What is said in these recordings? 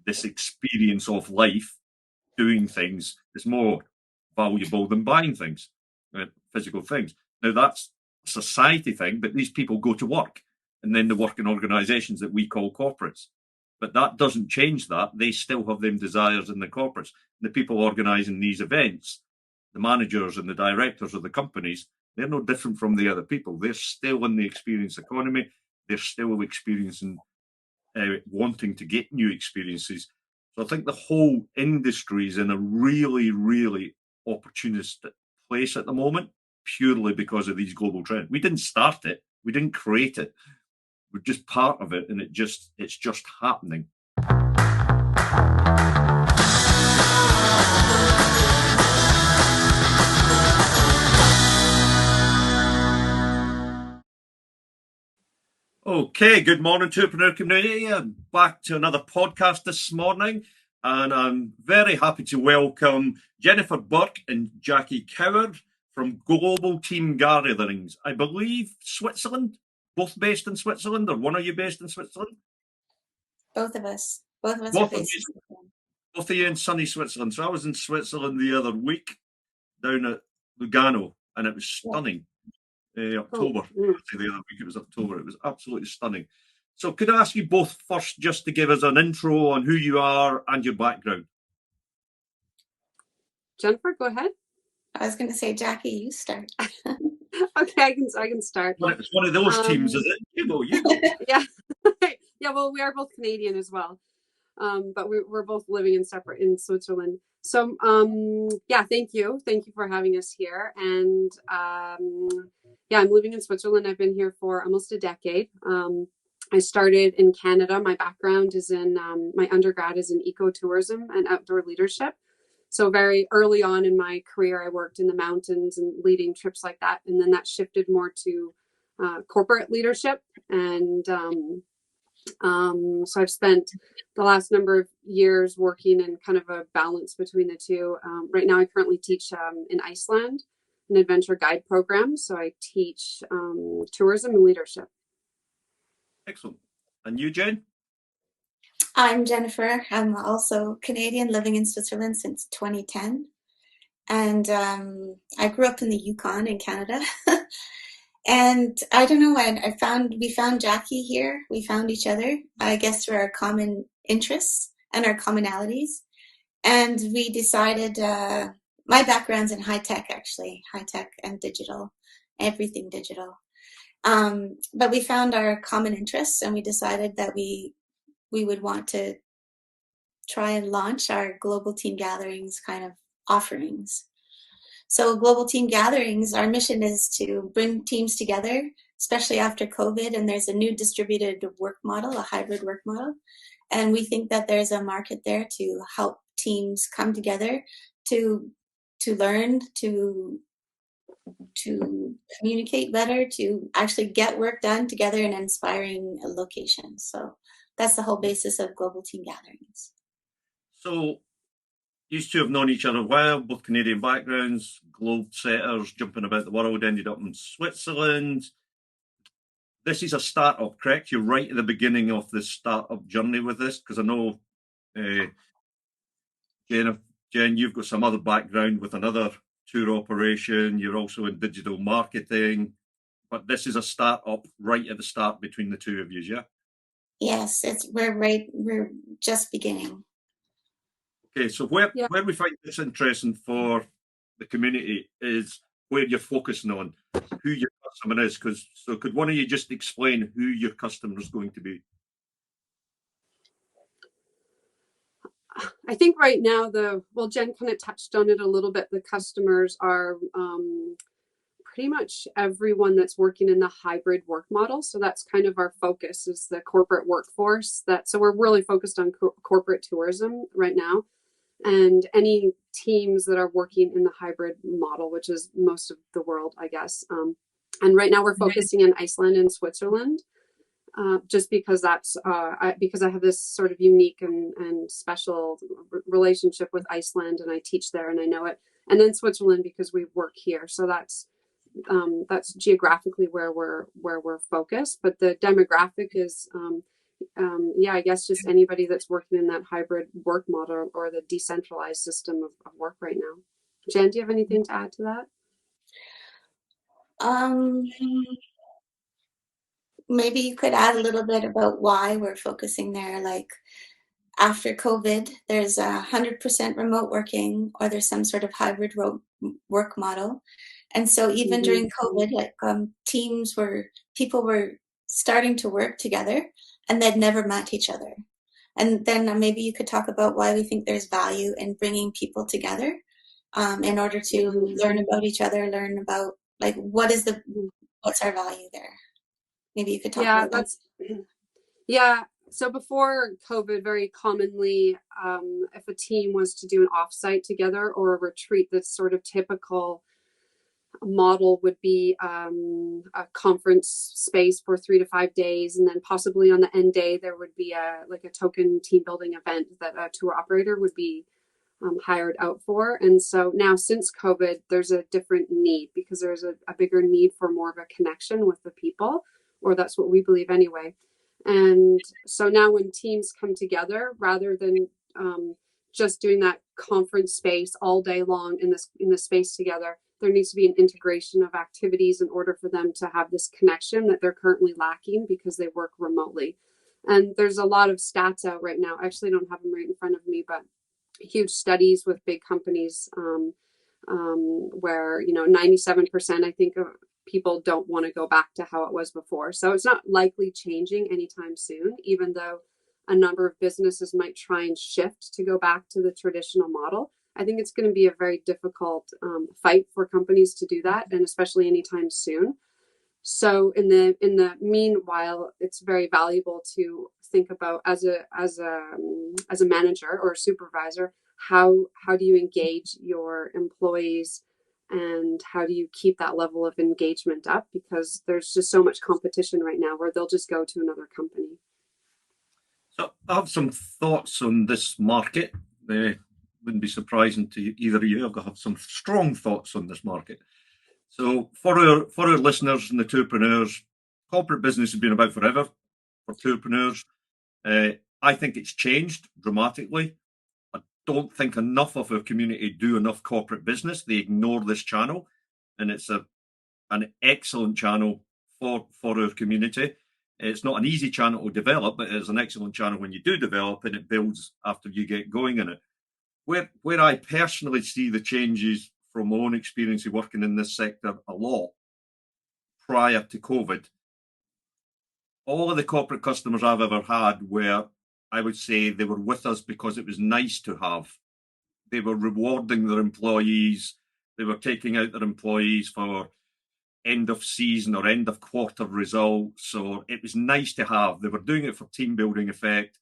this experience of life, doing things, is more valuable than buying things, physical things. Now, that's a society thing, but these people go to work, and then they work in organisations that we call corporates. But that doesn't change that. They still have them desires in the corporates. The people organising these events, the managers and the directors of the companies, they're no different from the other people. They're still in the experience economy. They're still experiencing, wanting to get new experiences. So I think the whole industry is in a really, really opportunistic place at the moment, purely because of these global trends. We didn't start it. We didn't create it. We're just part of it, and it's just happening. Okay, good morning, Tourpreneur community. I'm back to another podcast this morning, and I'm very happy to welcome Jennifer Burke and Jacqui from Global Team Gatherings. I believe Switzerland, both based in Switzerland, or one of you based in Switzerland? Both of us. Both of us are based in Switzerland. Both of you in sunny Switzerland. So I was in Switzerland the other week, down at Lugano, and it was stunning. October. The other week it was October. It was absolutely stunning. So could I ask you both first just to give us an intro on who you are and your background? Jennifer, go ahead. I was going to say, Jacqui, you start. Okay, I can start. Well, it's one of those teams, is it? You go. Yeah. Yeah, well, we are both Canadian as well. But we're both living in Switzerland. So, yeah, thank you for having us here. And yeah, I'm living in Switzerland. I've been here for almost a decade. I started in Canada. My background is in my undergrad is in ecotourism and outdoor leadership. So very early on in my career, I worked in the mountains and leading trips like that. And then that shifted more to corporate leadership. And so I've spent the last number of years working in kind of a balance between the two. Right now, I currently teach in Iceland, an adventure guide program. So I teach tourism and leadership. Excellent. And you, Jen? I'm Jennifer. I'm also Canadian, living in Switzerland since 2010. And I grew up in the Yukon in Canada. And I don't know when we found Jacqui here. We found each other, I guess, through our common interests and our commonalities. And we decided, my background's in high tech, actually, high tech and digital, everything digital. But we found our common interests, and we decided that we would want to try and launch our Global Team Gatherings kind of offerings. So Global Team Gatherings, our mission is to bring teams together, especially after COVID, and there's a new distributed work model, a hybrid work model. And we think that there's a market there to help teams come together to learn, to communicate better, to actually get work done together in inspiring locations. So that's the whole basis of Global Team Gatherings. So you two have known each other well, both Canadian backgrounds, globe setters, jumping about the world, ended up in Switzerland. This is a startup, correct? You're right at the beginning of the startup journey with this, because I know, Jen, you've got some other background with another tour operation. You're also in digital marketing, but this is a startup right at the start between the two of you, yeah? Yes, we're just beginning. Okay, so where we find this interesting for the community is where you're focusing on, who your customer is. So could one of you just explain who your customer is going to be? I think right now, Jen kind of touched on it a little bit. The customers are pretty much everyone that's working in the hybrid work model. So that's kind of our focus, is the corporate workforce. So we're really focused on corporate tourism right now. And any teams that are working in the hybrid model, which is most of the world, I guess. And right now we're focusing in Iceland and Switzerland, just because because I have this sort of unique and special relationship with Iceland, and I teach there and I know it. And then Switzerland because we work here. So that's geographically where we're focused. But the demographic is I guess just anybody that's working in that hybrid work model or the decentralized system of work right now. Jen, do you have anything to add to that? Maybe you could add a little bit about why we're focusing there. Like after COVID, there's 100% remote working, or there's some sort of hybrid work model. And so even during COVID, like people were starting to work together and they'd never met each other. And then maybe you could talk about why we think there's value in bringing people together in order to learn about each other, learn about like what's our value there. Maybe you could talk about that. Yeah. So before COVID, very commonly, if a team was to do an offsite together or a retreat, that's sort of typical model would be a conference space for 3 to 5 days, and then possibly on the end day there would be a token team building event that a tour operator would be hired out for. And so now since COVID, there's a different need because there's a bigger need for more of a connection with the people, or that's what we believe anyway. And so now when teams come together, rather than just doing that conference space all day long in the space together, there needs to be an integration of activities in order for them to have this connection that they're currently lacking because they work remotely. And there's a lot of stats out right now. I actually don't have them right in front of me, but huge studies with big companies where 97% I think of people don't want to go back to how it was before. So it's not likely changing anytime soon, even though a number of businesses might try and shift to go back to the traditional model. I think it's going to be a very difficult fight for companies to do that, and especially anytime soon. So in the meanwhile, it's very valuable to think about as a manager or a supervisor, how do you engage your employees and how do you keep that level of engagement up? Because there's just so much competition right now where they'll just go to another company. So I have some thoughts on this market. They wouldn't be surprising to either of you. I've got to have some strong thoughts on this market. So for our listeners and the tourpreneurs, corporate business has been about forever for tourpreneurs. I think it's changed dramatically. I don't think enough of our community do enough corporate business. They ignore this channel, and it's an excellent channel for our community. It's not an easy channel to develop, but it's an excellent channel when you do develop, and it builds after you get going in it. Where I personally see the changes from my own experience of working in this sector a lot prior to COVID, all of the corporate customers I've ever had were, I would say, they were with us because it was nice to have. They were rewarding their employees. They were taking out their employees for end of season or end of quarter results. So it was nice to have. They were doing it for team building effect,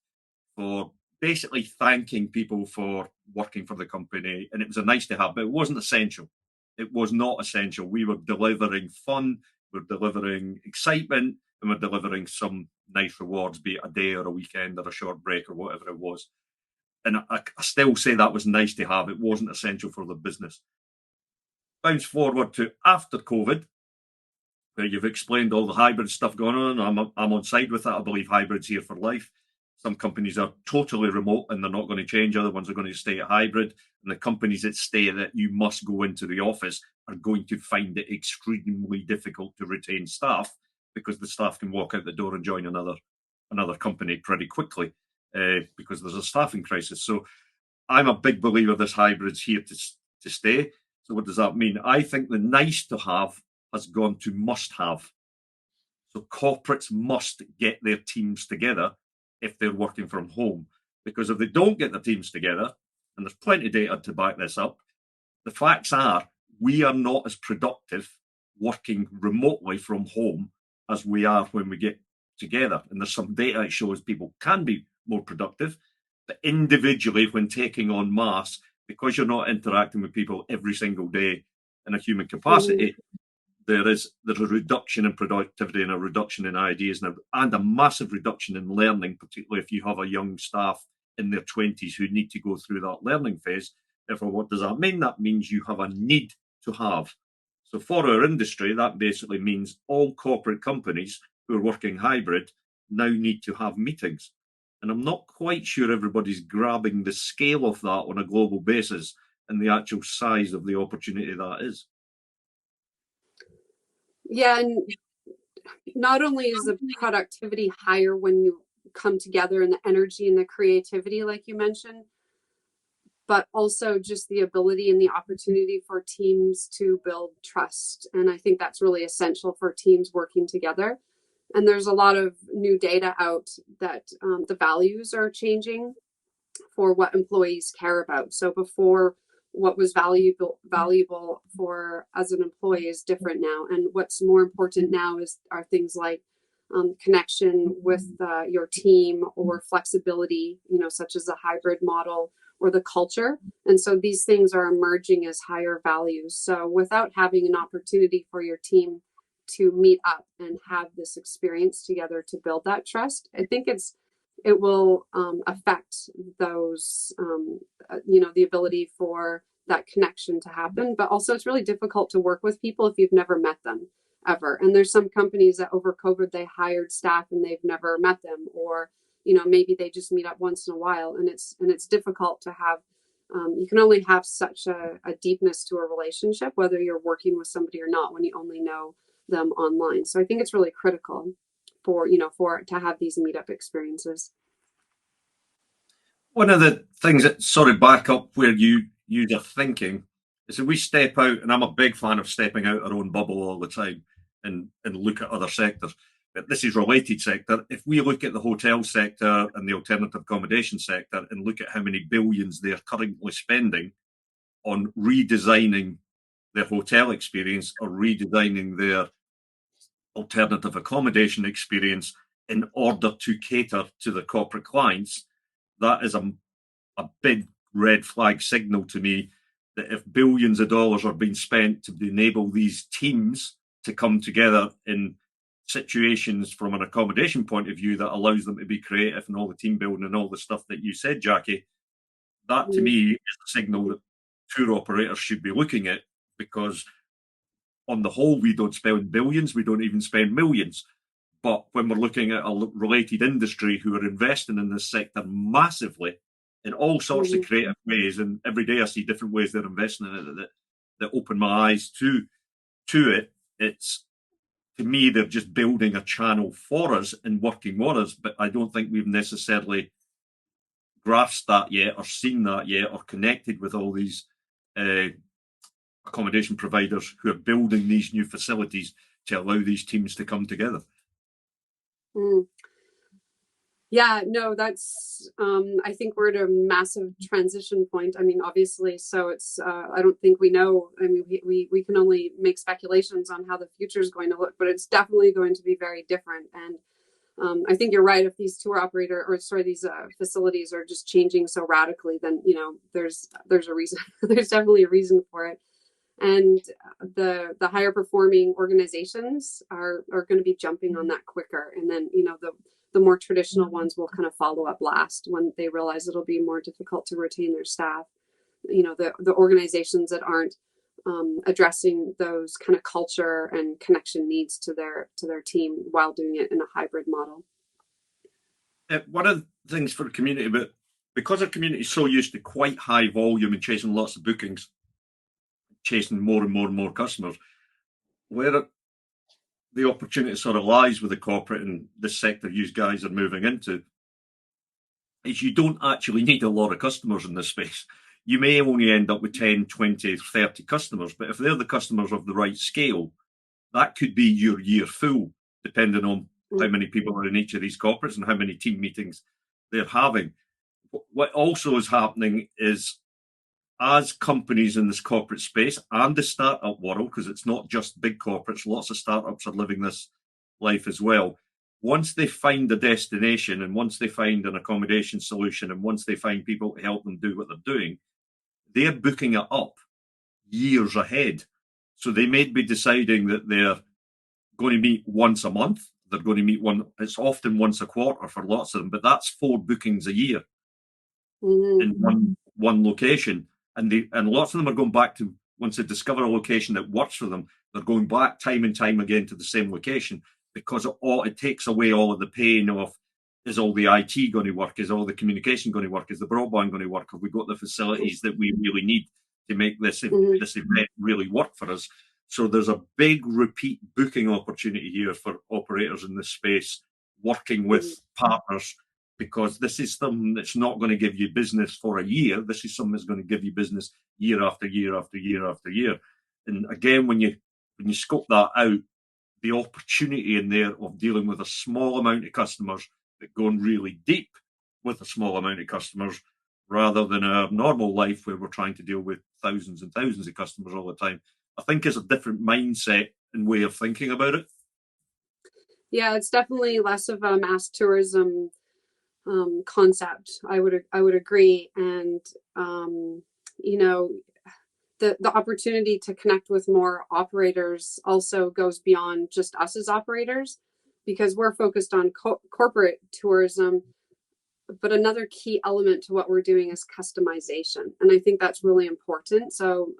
for basically thanking people for working for the company. And it was a nice to have, but it wasn't essential. It was not essential. We were delivering fun, we're delivering excitement, and we're delivering some nice rewards, be it a day or a weekend or a short break or whatever it was. And I still say that was nice to have. It wasn't essential for the business. Bounce forward to after COVID, where you've explained all the hybrid stuff going on. I'm on side with that. I believe hybrid's here for life. Some companies are totally remote and they're not going to change. Other ones are going to stay at hybrid. And the companies that stay that you must go into the office are going to find it extremely difficult to retain staff because the staff can walk out the door and join another company pretty quickly because there's a staffing crisis. So I'm a big believer this hybrid's here to stay. So what does that mean? I think the nice to have has gone to must have. So corporates must get their teams together if they're working from home. Because if they don't get their teams together, and there's plenty of data to back this up, the facts are we are not as productive working remotely from home as we are when we get together. And there's some data that shows people can be more productive, but individually when taking on mass, because you're not interacting with people every single day in a human capacity, there's a reduction in productivity and a reduction in ideas and a massive reduction in learning, particularly if you have a young staff in their 20s who need to go through that learning phase. Therefore, what does that mean? That means you have a need to have. So for our industry, that basically means all corporate companies who are working hybrid now need to have meetings. And I'm not quite sure everybody's grabbing the scale of that on a global basis and the actual size of the opportunity that is. Yeah, and not only is the productivity higher when you come together, and the energy and the creativity, like you mentioned, but also just the ability and the opportunity for teams to build trust. And I think that's really essential for teams working together. And there's a lot of new data out that the values are changing for what employees care about. So before, what was valuable for as an employee is different now, and what's more important now are things like connection with your team, or flexibility, such as a hybrid model, or the culture. And so these things are emerging as higher values. So without having an opportunity for your team to meet up and have this experience together to build that trust, I think it will affect those, the ability for that connection to happen. But also, it's really difficult to work with people if you've never met them ever. And there's some companies that over COVID, they hired staff and they've never met them, or maybe they just meet up once in a while, and it's difficult to have. You can only have such a deepness to a relationship, whether you're working with somebody or not, when you only know them online. So I think it's really critical for to have these meetup experiences. One of the things that sort of back up where you are thinking is that we step out, and I'm a big fan of stepping out our own bubble all the time and look at other sectors. But this is related sector. If we look at the hotel sector and the alternative accommodation sector and look at how many billions they're currently spending on redesigning their hotel experience or redesigning their alternative accommodation experience in order to cater to the corporate clients, that is a big red flag signal to me that if billions of dollars are being spent to enable these teams to come together in situations from an accommodation point of view that allows them to be creative and all the team building and all the stuff that you said, Jacqui, that to me is a signal that tour operators should be looking at, because on the whole, we don't spend billions, we don't even spend millions. But when we're looking at a related industry who are investing in this sector massively in all sorts of creative ways, and every day I see different ways they're investing in it that open my eyes to it. It's, to me, they're just building a channel for us and working with us, but I don't think we've necessarily grasped that yet, or seen that yet, or connected with all these accommodation providers who are building these new facilities to allow these teams to come together. Yeah, no, that's, I think we're at a massive transition point. I mean, obviously, so it's, I don't think we know. I mean, we can only make speculations on how the future is going to look, but it's definitely going to be very different. And I think you're right. If these these facilities are just changing so radically, then, there's a reason. There's definitely a reason for it. And the higher performing organizations are going to be jumping on that quicker. And then, the more traditional ones will kind of follow up last when they realize it'll be more difficult to retain their staff. The organizations that aren't addressing those kind of culture and connection needs to their team while doing it in a hybrid model. One of the things for the community, but because our community is so used to quite high volume and chasing lots of bookings, chasing more and more and more customers, where the opportunity sort of lies with the corporate and the sector you guys are moving into is you don't actually need a lot of customers in this space. You may only end up with 10, 20, 30 customers, but if they're the customers of the right scale, that could be your year full, depending on how many people are in each of these corporates and how many team meetings they're having. What also is happening is, as companies in this corporate space and the startup world, because it's not just big corporates, lots of startups are living this life as well. Once they find a destination and once they find an accommodation solution and once they find people to help them do what they're doing, they're booking it up years ahead. So they may be deciding that they're going to meet once a month. They're going to meet it's often once a quarter for lots of them, but that's 4 bookings a year in one location. And lots of them are going back to, once they discover a location that works for them, they're going back time and time again to the same location. because it takes away all of the pain of, is all the IT going to work? Is all the communication going to work? Is the broadband going to work? Have we got the facilities that we really need to make this event really work for us? So there's a big repeat booking opportunity here for operators in this space, working with partners, because this is something that's not going to give you business for a year. This is something that's going to give you business year after year after year after year. And again, when you scope that out, the opportunity in there of dealing with a small amount of customers, but going really deep with a small amount of customers, rather than a normal life where we're trying to deal with thousands and thousands of customers all the time, I think is a different mindset and way of thinking about it. Yeah, it's definitely less of a mass tourism concept. I would agree, and you know, the opportunity to connect with more operators also goes beyond just us as operators, because we're focused on corporate tourism. But another key element to what we're doing is customization, and I think that's really important. So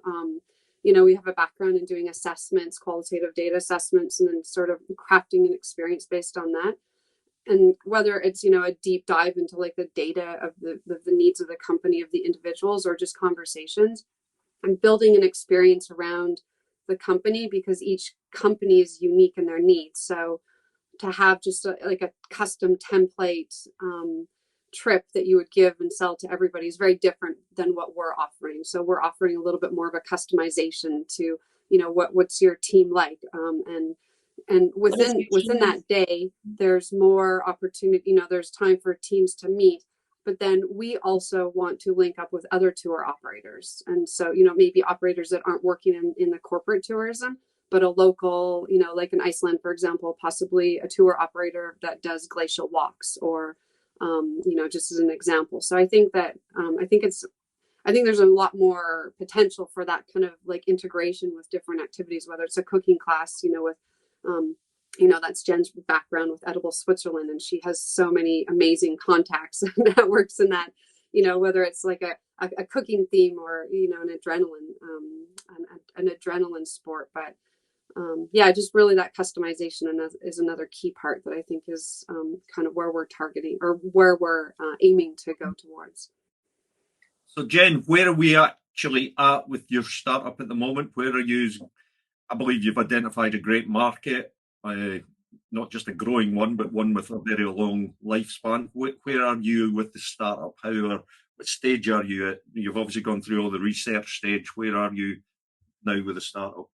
we have a background in doing assessments, qualitative data assessments, and then sort of crafting an experience based on that. And whether it's a deep dive into like the data of the needs of the company, of the individuals, or just conversations, and building an experience around the company, because each company is unique in their needs. So to have just a custom template trip that you would give and sell to everybody is very different than what we're offering. So we're offering a little bit more of a customization to what's your team like, and within that day, there's more opportunity. There's time for teams to meet, but then we also want to link up with other tour operators. And so, maybe operators that aren't working in the corporate tourism, but a local, like in Iceland, for example, possibly a tour operator that does glacial walks, or, just as an example. So I think that, I think there's a lot more potential for that kind of like integration with different activities, whether it's a cooking class, with that's Jen's background with Edible Switzerland, and she has so many amazing contacts and networks in that, whether it's like a cooking theme, or an adrenaline sport. But just really that customization is another key part that I think is kind of where we're targeting, or where we're aiming to go towards. So Jen, where are we actually at with your startup at the moment? Where are you? I believe you've identified a great market, not just a growing one, but one with a very long lifespan. Where are you with the startup? What stage are you at? You've obviously gone through all the research stage. Where are you now with the startup?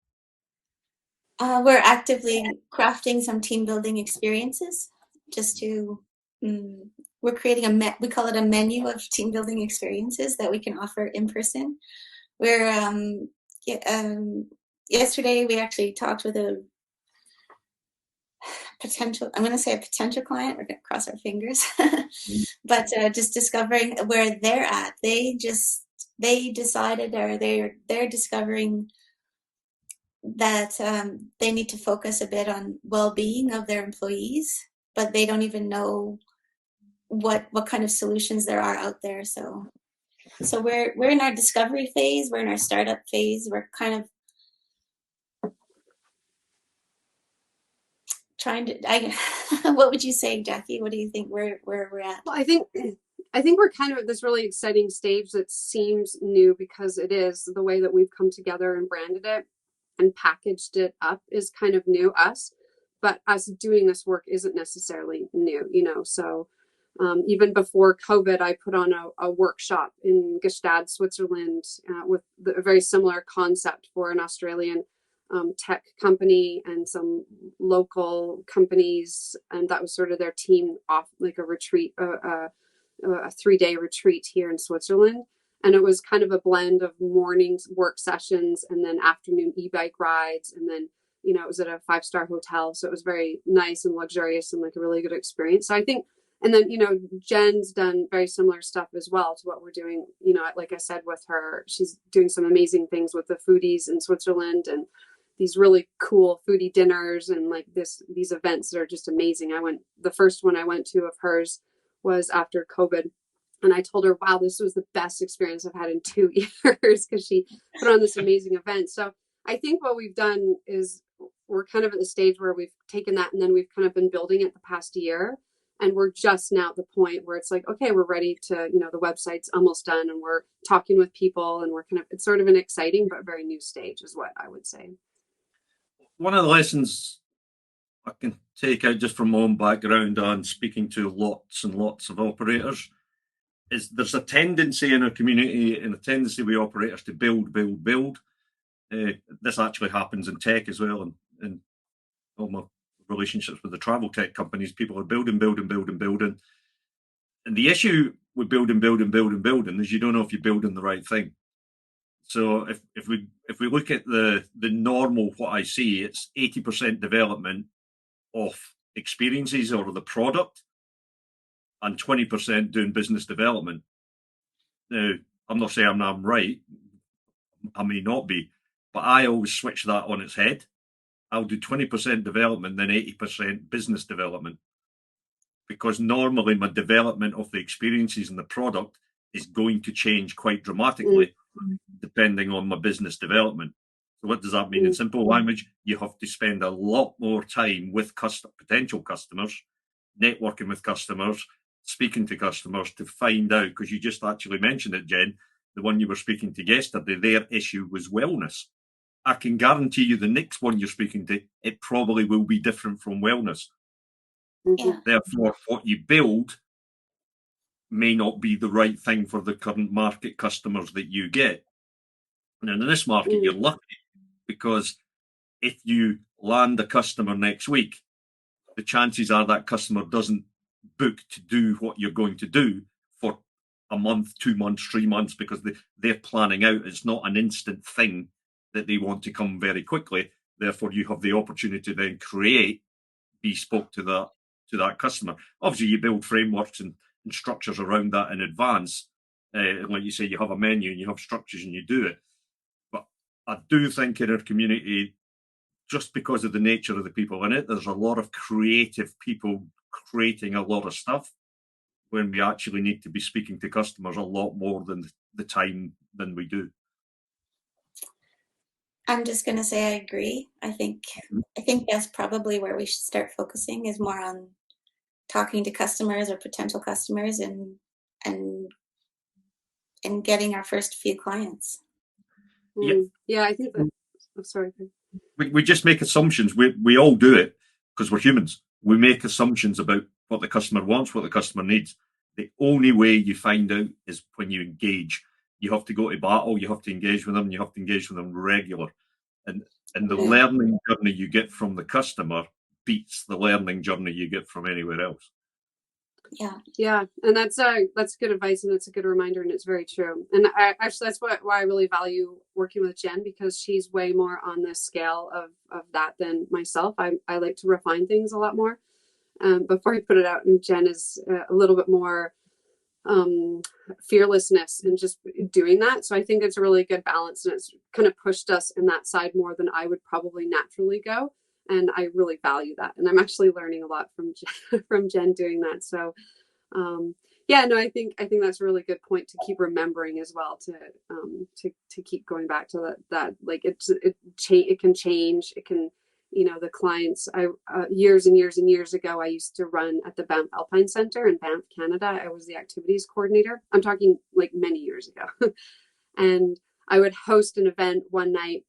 We're actively crafting some team building experiences. We're creating we call it a menu of team building experiences that we can offer in person. Yesterday we actually talked with a potential client. We're going to cross our fingers, but just discovering where they're at. They decided, or they're discovering that they need to focus a bit on well-being of their employees, but they don't even know what kind of solutions there are out there. So we're in our discovery phase. We're in our startup phase. We're kind of trying to. What would you say, Jacqui? What do you think? Where we're at? Well, I think we're kind of at this really exciting stage that seems new, because it is the way that we've come together and branded it and packaged it up is kind of new us, but us doing this work isn't necessarily new, so even before COVID, I put on a workshop in Gstaad, Switzerland, with a very similar concept for an Australian tech company and some local companies, and that was sort of their team off, like a retreat, a 3-day retreat here in Switzerland. And it was kind of a blend of mornings work sessions and then afternoon e-bike rides, and then it was at a 5-star hotel, so it was very nice and luxurious and like a really good experience. So I think, and then Jen's done very similar stuff as well to what we're doing. Like I said, with her, she's doing some amazing things with the foodies in Switzerland, and these really cool foodie dinners, and like these events that are just amazing. The first one I went to of hers was after COVID, and I told her, wow, this was the best experience I've had in 2 years, because she put on this amazing event. So I think what we've done is we're kind of at the stage where we've taken that and then we've kind of been building it the past year. And we're just now at the point where it's like, okay, we're ready to, the website's almost done and we're talking with people and we're it's sort of an exciting but very new stage is what I would say. One of the lessons I can take out just from my own background on speaking to lots and lots of operators is there's a tendency in our community and a tendency with operators to build. This actually happens in tech as well, and all my relationships with the travel tech companies, people are building. And the issue with building is you don't know if you're building the right thing. So if we look at the normal, what I see, it's 80% development of experiences or the product and 20% doing business development. Now, I'm not saying I'm right. I may not be, but I always switch that on its head. I'll do 20% development, then 80% business development. Because normally my development of the experiences and the product is going to change quite dramatically depending on my business development. So what does that mean in simple language? You have to spend a lot more time with potential customers, networking with customers, speaking to customers to find out, because you just actually mentioned it, Jen, the one you were speaking to yesterday, their issue was wellness. I can guarantee you the next one you're speaking to, it probably will be different from wellness. Yeah. Therefore, what you build may not be the right thing for the current market customers that you get. And in this market, you're lucky because if you land a customer next week, the chances are that customer doesn't book to do what you're going to do for a month, 2 months, 3 months, because they're planning out. It's not an instant thing that they want to come very quickly. Therefore, you have the opportunity to then create bespoke to that customer. Obviously, you build frameworks and structures around that in advance. Like you say, you have a menu and you have structures and you do it. But I do think in our community, just because of the nature of the people in it, there's a lot of creative people creating a lot of stuff when we actually need to be speaking to customers a lot more than the time than we do. I'm just going to say I agree. I think that's probably where we should start focusing, is more on talking to customers or potential customers and getting our first few clients. Yeah, I think that. I'm sorry. We just make assumptions. We all do it because we're humans. We make assumptions about what the customer wants, what the customer needs. The only way you find out is when you engage. You have to go to battle. You have to engage with them. You have to engage with them regular. And the learning journey you get from the customer beats the learning journey you get from anywhere else. Yeah, and that's good advice, and it's a good reminder, and it's very true. And actually, that's why I really value working with Jen, because she's way more on the scale of that than myself. I like to refine things a lot more before I put it out, and Jen is a little bit more fearlessness in just doing that. So I think it's a really good balance, and it's kind of pushed us in that side more than I would probably naturally go. And I really value that. And I'm actually learning a lot from Jen doing that. So, I think that's a really good point to keep remembering as well, to keep going back to that like it can change. It can, the clients, years and years ago, I used to run at the Banff Alpine Center in Banff, Canada. I was the activities coordinator. I'm talking like many years ago. And I would host an event one night,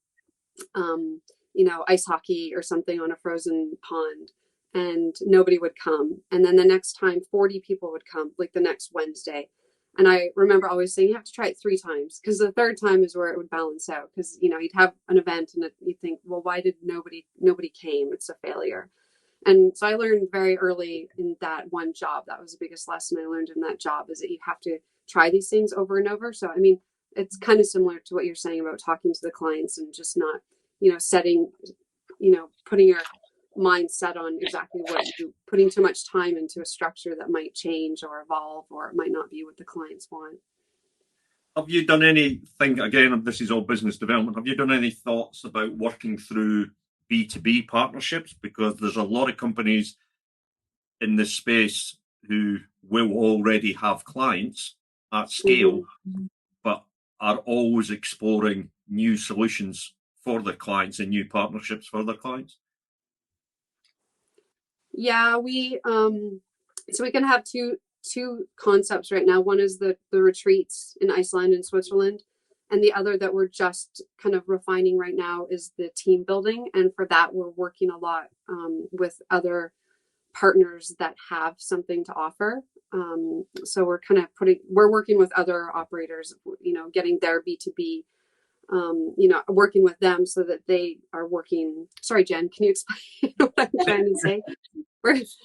ice hockey or something on a frozen pond, and nobody would come. And then the next time 40 people would come, like the next Wednesday. And I remember always saying, you have to try it 3 times, because the third time is where it would balance out. Because, you'd have an event and you'd think, well, why did nobody came? It's a failure. And so I learned very early in that one job, that was the biggest lesson I learned in that job, is that you have to try these things over and over. So, I mean, it's kind of similar to what you're saying about talking to the clients and just not, setting, putting your mind set on exactly what you putting too much time into a structure that might change or evolve, or it might not be what the clients want. Have you done anything, again, this is all business development, have you done any thoughts about working through B2B partnerships? Because there's a lot of companies in this space who will already have clients at scale, but are always exploring new solutions for their clients and new partnerships for their clients. Yeah, so we can have two concepts right now. One is the retreats in Iceland and Switzerland, and the other that we're just kind of refining right now is the team building. And for that, we're working a lot with other partners that have something to offer. So we're kind of we're working with other operators, getting their B2B, working with them so that they are working. Sorry, Jen, can you explain what I'm trying to say?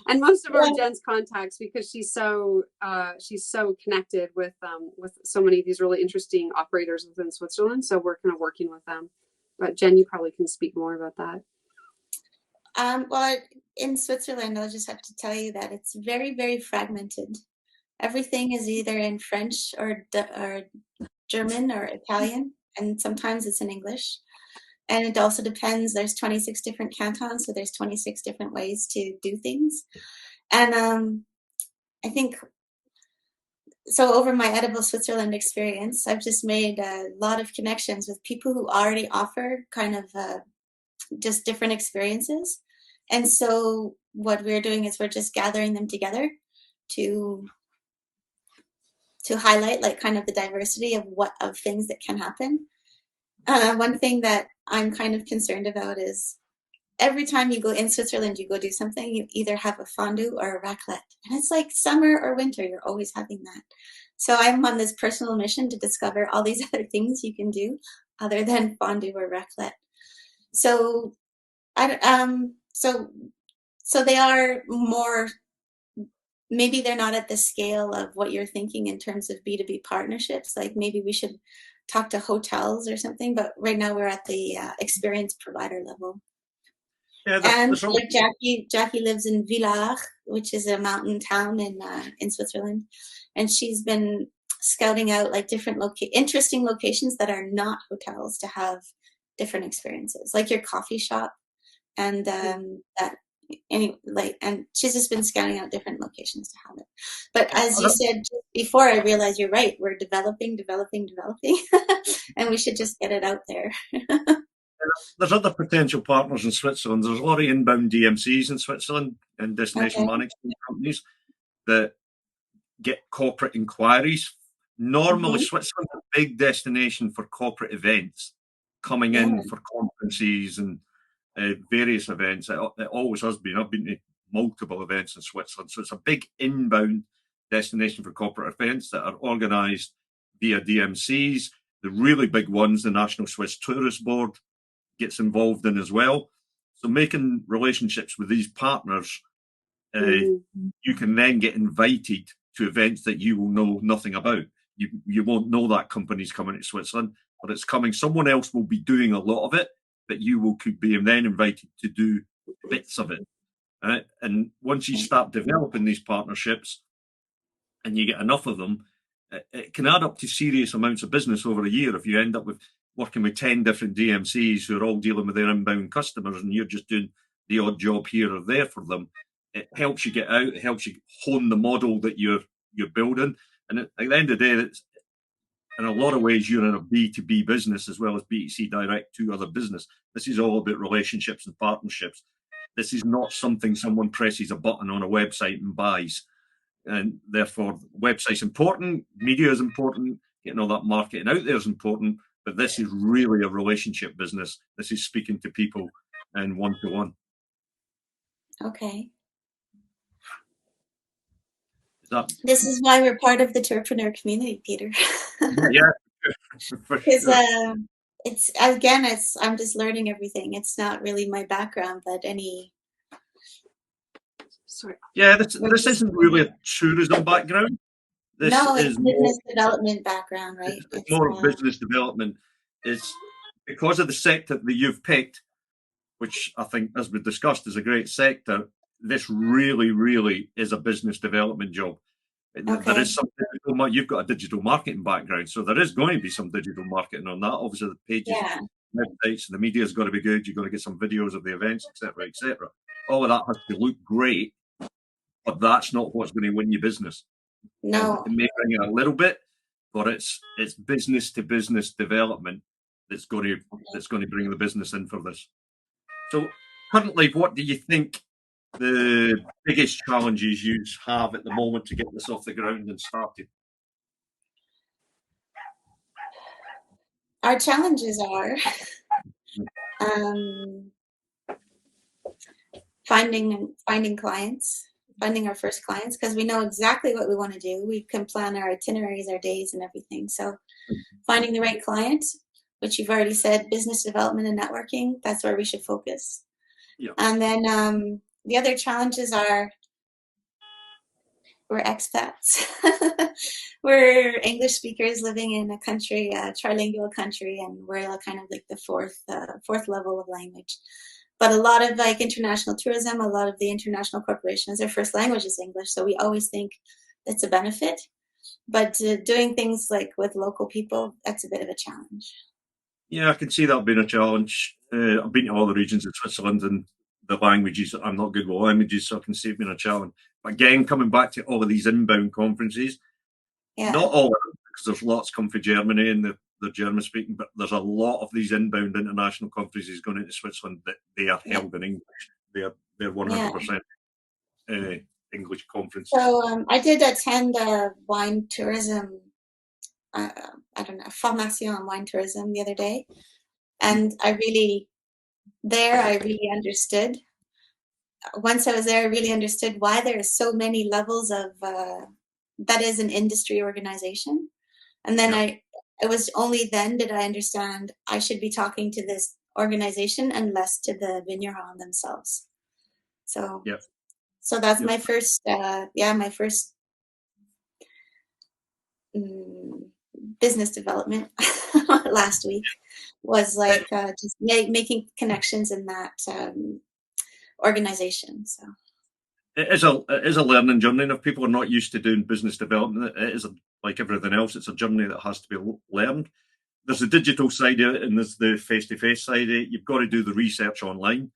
And most of our Jen's contacts, because she's so connected with so many of these really interesting operators within Switzerland. So we're kind of working with them. But Jen, you probably can speak more about that. Well, in Switzerland, I'll just have to tell you that it's very, very fragmented. Everything is either in French or German or Italian, and sometimes it's in English. And it also depends. There's 26 different cantons, so there's 26 different ways to do things. And I think, so over my Edible Switzerland experience, I've just made a lot of connections with people who already offer kind of just different experiences. And so what we're doing is we're just gathering them together to highlight like kind of the diversity of things that can happen. One thing that I'm kind of concerned about is every time you go in Switzerland, you go do something, you either have a fondue or a raclette. And it's like summer or winter, you're always having that. So I'm on this personal mission to discover all these other things you can do other than fondue or raclette. So so they are more, maybe they're not at the scale of what you're thinking in terms of B2B partnerships. Like maybe we should talk to hotels or something, but right now we're at the experience provider level. Yeah, and like Jacqui lives in Villars, which is a mountain town in Switzerland, and she's been scouting out like different interesting locations that are not hotels to have different experiences, like your coffee shop, and and she's just been scouting out different locations to have it. But as you said before, I realize you're right. We're developing, and we should just get it out there. There's other potential partners in Switzerland. There's a lot of inbound DMCs in Switzerland and destination management companies that get corporate inquiries. Normally, Switzerland's a big destination for corporate events coming in for conferences and various events. It always has been. I've been to multiple events in Switzerland. So it's a big inbound destination for corporate events that are organised via DMCs. The really big ones, the National Swiss Tourist Board gets involved in as well. So making relationships with these partners, you can then get invited to events that you will know nothing about. You won't know that company's coming to Switzerland, but it's coming. Someone else will be doing a lot of it, but could be then invited to do bits of it. Right? And once you start developing these partnerships and you get enough of them, it can add up to serious amounts of business over a year. If you end up with working with 10 different DMCs who are all dealing with their inbound customers and you're just doing the odd job here or there for them, it helps you get out. It helps you hone the model that you're building. And at the end of the day, it's, in a lot of ways, you're in a B2B business as well as B2C, direct to other business. This is all about relationships and partnerships. This is not something someone presses a button on a website and buys. And therefore, website's important, media is important, getting all that marketing out there is important, but this is really a relationship business. This is speaking to people and one-to-one. Okay. This is why we're part of the Tourpreneur community, Peter. Yeah, for sure. I'm just learning everything. It's not really my background, but Sorry. Yeah, this isn't really a tourism background. It's business development background, right? It's more of business development. It's because of the sector that you've picked, which I think, as we discussed, is a great sector. This really, really is a business development job. Okay. There is some you've got a digital marketing background, so there is going to be some digital marketing on that. Obviously, the pages, websites, the media's got to be good. You've got to get some videos of the events, etc., etc. All of that has to look great, but that's not what's going to win you business. No, it may bring in a little bit, but it's business to business development that's going to bring the business in for this. So currently, what do you think the biggest challenges you have at the moment to get this off the ground and started? Our challenges are um, finding clients, finding our first clients, because we know exactly what we want to do. We can plan our itineraries, our days, and everything. So finding the right client, which you've already said, business development and networking, that's where we should focus. Yeah. And then the other challenges are we're expats. We're English speakers living in a country, a trilingual country, and we're kind of like the fourth level of language. But a lot of like international tourism, a lot of the international corporations, their first language is English. So we always think it's a benefit. But doing things like with local people, that's a bit of a challenge. Yeah, I can see that being a challenge. I've been to all the regions of Switzerland, and the languages, I'm not good with languages, so I can see it being a challenge. But again, coming back to all of these inbound conferences, not all of them, because there's lots come from Germany and they're German speaking, but there's a lot of these inbound international conferences going into Switzerland that they are held in English. They're 100% English conferences. So I did attend a wine tourism, I don't know, formation on wine tourism the other day. And I really understood. Once I was there, I really understood why there are so many levels of, that is an industry organization. And then it was only then did I understand I should be talking to this organization and less to the vigneron themselves. So, so that's my first, my first business development last week was like just making connections in that organization. So it is a learning journey, and if people are not used to doing business development, it is like everything else. It's a journey that has to be learned. There's the digital side of it, and there's the face-to-face side of it. You've got to do the research online,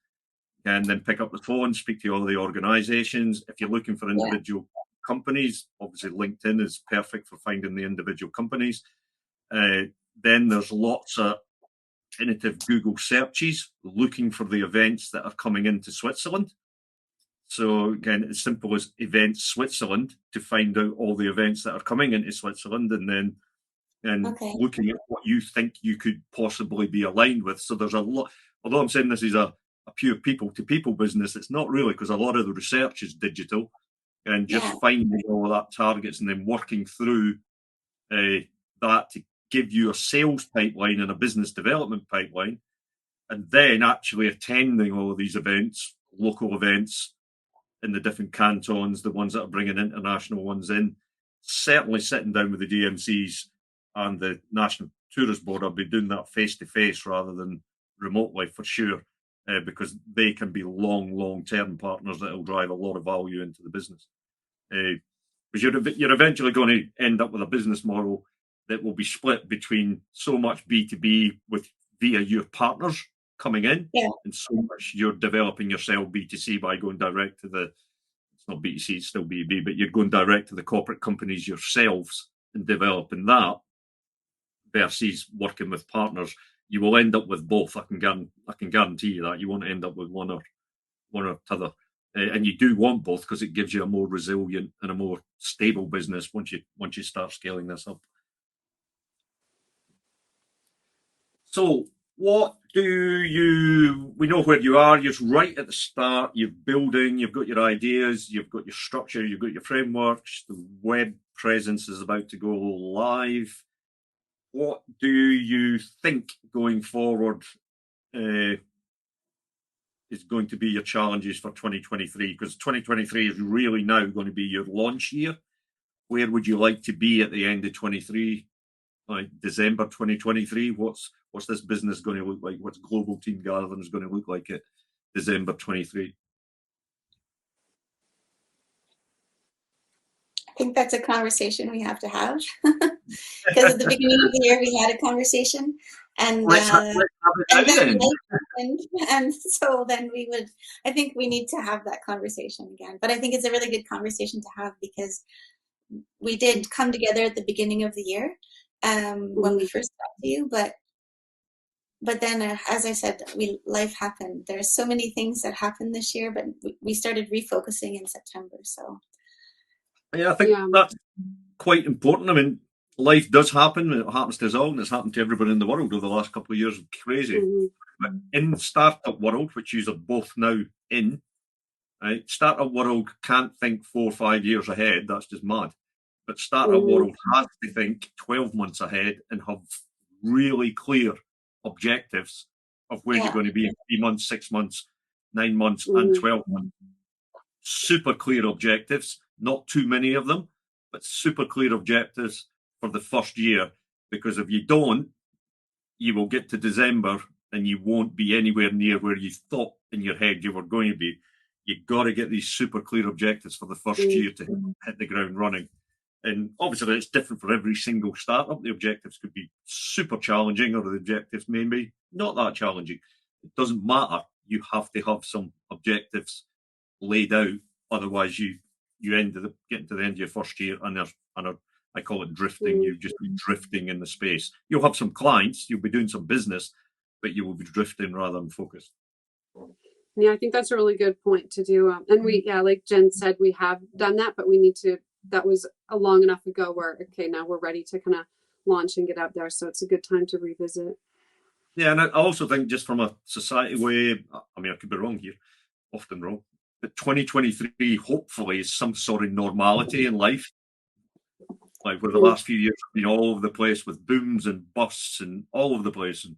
and then pick up the phone, speak to all the organisations. If you're looking for individual companies, obviously LinkedIn is perfect for finding the individual companies. Then there's lots of tentative Google searches looking for the events that are coming into Switzerland. So again, as simple as Events Switzerland to find out all the events that are coming into Switzerland, and then looking at what you think you could possibly be aligned with. So there's a lot. Although I'm saying this is a pure people-to-people business, it's not really, because a lot of the research is digital, and just finding all of that targets and then working through that to give you a sales pipeline and a business development pipeline, and then actually attending all of these events, local events in the different cantons, the ones that are bringing international ones in. Certainly sitting down with the DMCs and the National Tourist Board, I'll be doing that face-to-face rather than remotely for sure, because they can be long-term partners that will drive a lot of value into the business. Because you're eventually going to end up with a business model that will be split between so much B2B via your partners coming in, and so much you're developing yourself B2C by going direct to it's not B2C, it's still B2B, but you're going direct to the corporate companies yourselves and developing that versus working with partners. You will end up with both. I can guarantee you that. You won't end up with one or t'other. And you do want both, because it gives you a more resilient and a more stable business once you start scaling this up. So we know where you are. You're right at the start. You're building, you've got your ideas, you've got your structure, you've got your frameworks. The web presence is about to go live. What do you think going forward is going to be your challenges for 2023? Because 2023 is really now going to be your launch year. Where would you like to be at the end of 23? Like December 2023, what's this business going to look like? What's Global Team Gatherings going to look like at December 23? I think that's a conversation we have to have, because at the beginning of the year we had a conversation, and so then I think we need to have that conversation again. But I think it's a really good conversation to have, because we did come together at the beginning of the year when we first talked to you, but but then, as I said, life happened. There's so many things that happened this year, but we started refocusing in September. So Yeah, I think that's quite important. I mean, life does happen. It happens to us all, and it's happened to everybody in the world over the last couple of years. Crazy. But in the startup world, which you are both now in, right? Startup world can't think 4 or 5 years ahead. That's just mad. But startup world has to think 12 months ahead and have really clear objectives of where you're going to be in 3 months, 6 months, 9 months, and 12 months. Super clear objectives, not too many of them, but super clear objectives for the first year. Because if you don't, you will get to December and you won't be anywhere near where you thought in your head you were going to be. You've got to get these super clear objectives for the first year to hit the ground running. And obviously, it's different for every single startup. The objectives could be super challenging, or the objectives may be not that challenging. It doesn't matter. You have to have some objectives laid out. Otherwise, you end up getting to the end of your first year and I call it drifting. You just be drifting in the space. You'll have some clients, you'll be doing some business, but you will be drifting rather than focused. Yeah, I think that's a really good point to do. And like Jen said, we have done that, but we need to, that was a long enough ago where, okay, now we're ready to kind of launch and get out there. So it's a good time to revisit. Yeah, and I also think just from a society way, I mean, I could be wrong here, often wrong, but 2023 hopefully is some sort of normality in life. Like where the last few years have been all over the place with booms and busts and all over the place. And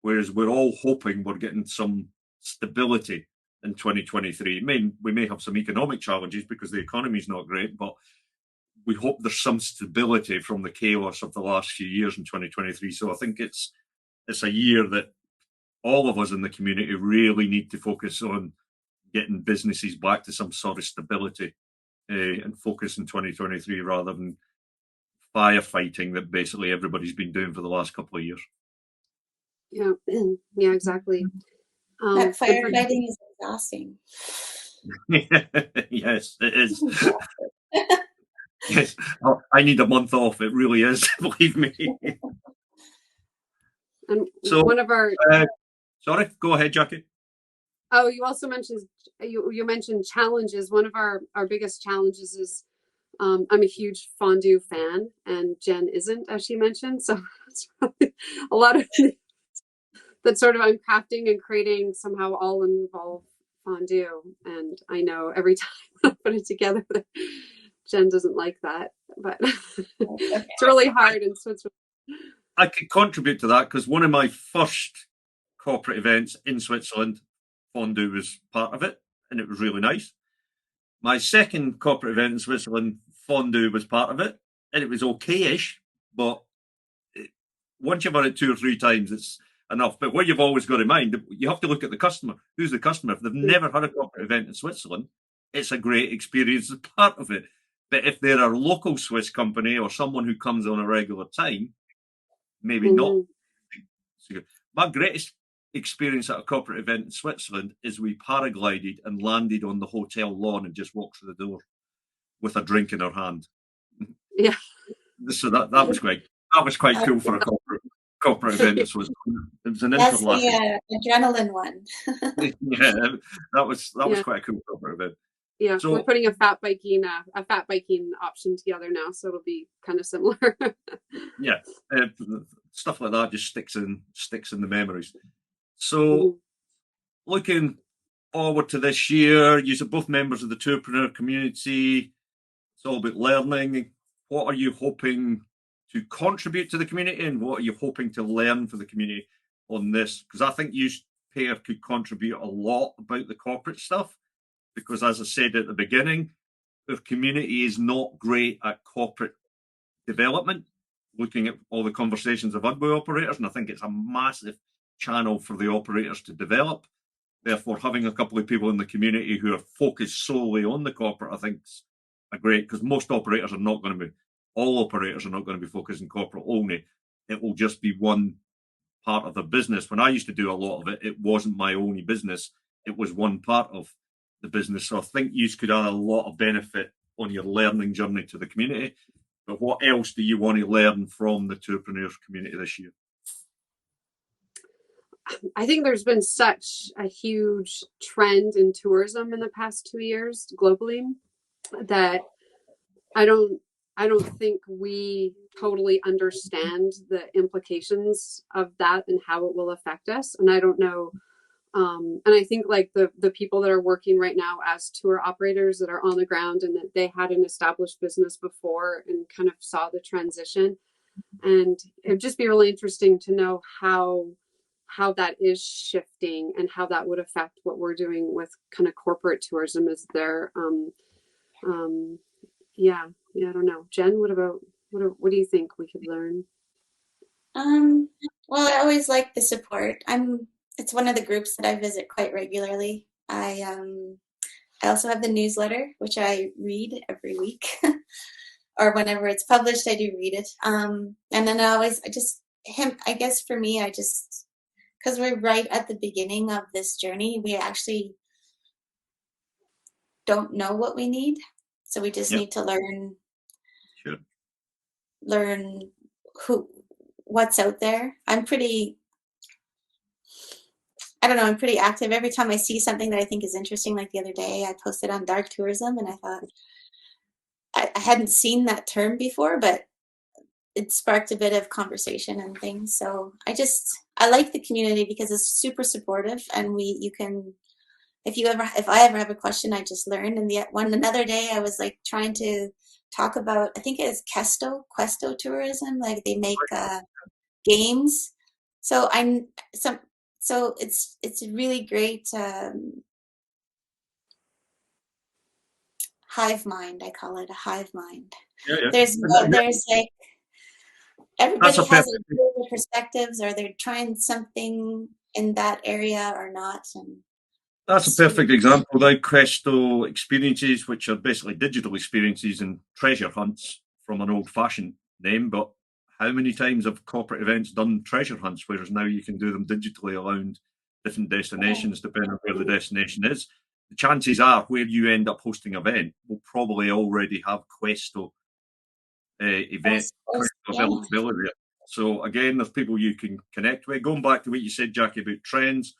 whereas we're all hoping we're getting some stability in 2023. I mean, we may have some economic challenges because the economy is not great, but we hope there's some stability from the chaos of the last few years in 2023. So I think it's a year that all of us in the community really need to focus on getting businesses back to some sort of stability and focus in 2023 rather than firefighting that basically everybody's been doing for the last couple of years. Yeah, exactly. That firefighting is exhausting. Yes, it is. Yes, I need a month off. It really is, believe me. And so, one of our sorry, go ahead, Jacqui. Oh, you also mentioned you mentioned challenges. One of our biggest challenges is I'm a huge fondue fan, and Jen isn't, as she mentioned. So it's a lot of that sort of I'm crafting and creating somehow all involve fondue. And I know every time I put it together, Jen doesn't like that, but it's really hard in Switzerland. I could contribute to that because one of my first corporate events in Switzerland, fondue was part of it, and it was really nice. My second corporate event in Switzerland, fondue was part of it, and it was okay-ish, but once you've had it 2 or 3 times, it's enough. But what you've always got in mind, you have to look at the customer. Who's the customer? If they've never had a corporate event in Switzerland, it's a great experience as part of it. But if they're a local Swiss company or someone who comes on a regular time, maybe not. My greatest experience at a corporate event in Switzerland is we paraglided and landed on the hotel lawn and just walked through the door with a drink in our hand. Yeah. So that was great. That was quite cool for a corporate event. It was an interlaken. That's the adrenaline one. Yeah, that was quite a cool corporate event. Yeah, so we're putting a fat biking option together now, so it'll be kind of similar. Yeah, stuff like that just sticks in the memories. So, looking forward to this year, you're both members of the Tourpreneur community. It's all about learning. What are you hoping to contribute to the community, and what are you hoping to learn for the community on this? Because I think you pair could contribute a lot about the corporate stuff. Because as I said at the beginning, our community is not great at corporate development. Looking at all the conversations I've had with operators, and I think it's a massive channel for the operators to develop. Therefore, having a couple of people in the community who are focused solely on the corporate, I think is a great, because most operators are not going to be, all operators are not going to be focused on corporate only. It will just be one part of the business. When I used to do a lot of it, it wasn't my only business. It was one part of the business. So I think you could add a lot of benefit on your learning journey to the community. But what else do you want to learn from the Tourpreneur community this year? I think there's been such a huge trend in tourism in the past 2 years globally that I don't think we totally understand the implications of that and how it will affect us. And I don't know. And I think like the people that are working right now as tour operators that are on the ground and that they had an established business before and kind of saw the transition. And it'd just be really interesting to know how that is shifting and how that would affect what we're doing with kind of corporate tourism as their yeah, I don't know. Jen, what do you think we could learn? Well, I always like the support. It's one of the groups that I visit quite regularly. I also have the newsletter, which I read every week, or whenever it's published, I do read it. And then I guess for me, because we're right at the beginning of this journey, we actually don't know what we need. So we just need to learn what's out there. I'm pretty active. Every time I see something that I think is interesting, like the other day, I posted on dark tourism, and I thought I hadn't seen that term before, but it sparked a bit of conversation and things. So I like the community because it's super supportive, and if I ever have a question, I just learn. And another day I was like trying to talk about, I think it is Questo tourism, like they make games. So it's a really great hive mind. I call it a hive mind. There's like everybody has their perspectives, or they're trying something in that area or not. And that's a perfect example. Though Questo experiences, which are basically digital experiences and treasure hunts from an old-fashioned name, but how many times have corporate events done treasure hunts, whereas now you can do them digitally around different destinations, depending on where the destination is? The chances are where you end up hosting an event will probably already have Questo event availability. So again, there's people you can connect with. Going back to what you said, Jacqui, about trends,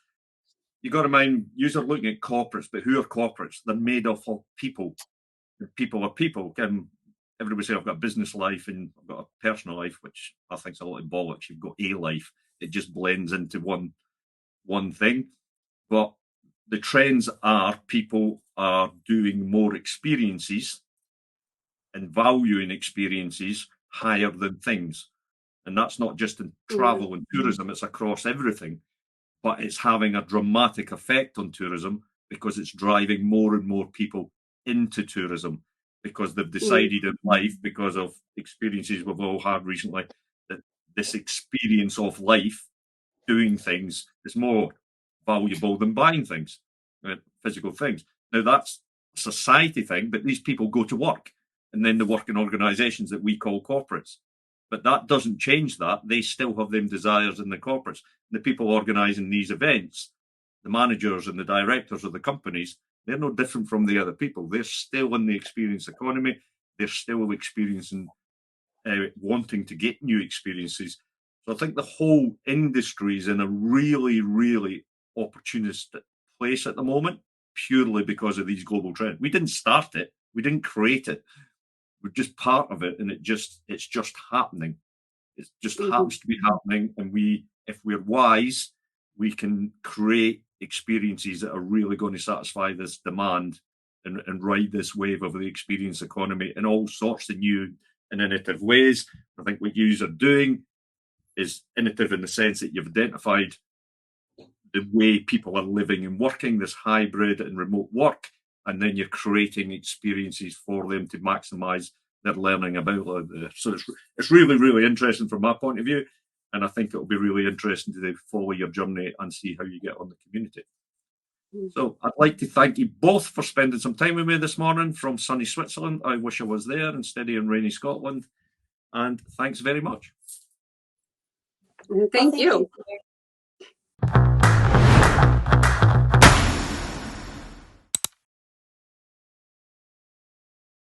you got to mind, you're looking at corporates, but who are corporates? They're made up of people. People are people. Everybody say I've got a business life and I've got a personal life, which I think is a lot of bollocks. You've got a life. It just blends into one thing. But the trends are people are doing more experiences and valuing experiences higher than things. And that's not just in travel and tourism, it's across everything. But it's having a dramatic effect on tourism because it's driving more and more people into tourism because they've decided in life, because of experiences we've all had recently, that this experience of life, doing things, is more valuable than buying things, physical things. Now, that's a society thing, but these people go to work and then they work in organisations that we call corporates. But that doesn't change that. They still have them desires in the corporates. The people organising these events, the managers and the directors of the companies, they're no different from the other people. They're still in the experience economy. They're still experiencing, wanting to get new experiences. So I think the whole industry is in a really, really opportunistic place at the moment, purely because of these global trends. We didn't start it. We didn't create it. We're just part of it, and it's just happening. It just happens to be happening, and if we're wise, we can create experiences that are really going to satisfy this demand and ride this wave of the experience economy in all sorts of new and innovative ways. I think what you are doing is innovative in the sense that you've identified the way people are living and working, this hybrid and remote work, and then you're creating experiences for them to maximise their learning about it. So it's really, really interesting from my point of view, and I think it'll be really interesting to follow your journey and see how you get on the community. So I'd like to thank you both for spending some time with me this morning from sunny Switzerland. I wish I was there, and steady and rainy Scotland. And thanks very much. Thank you.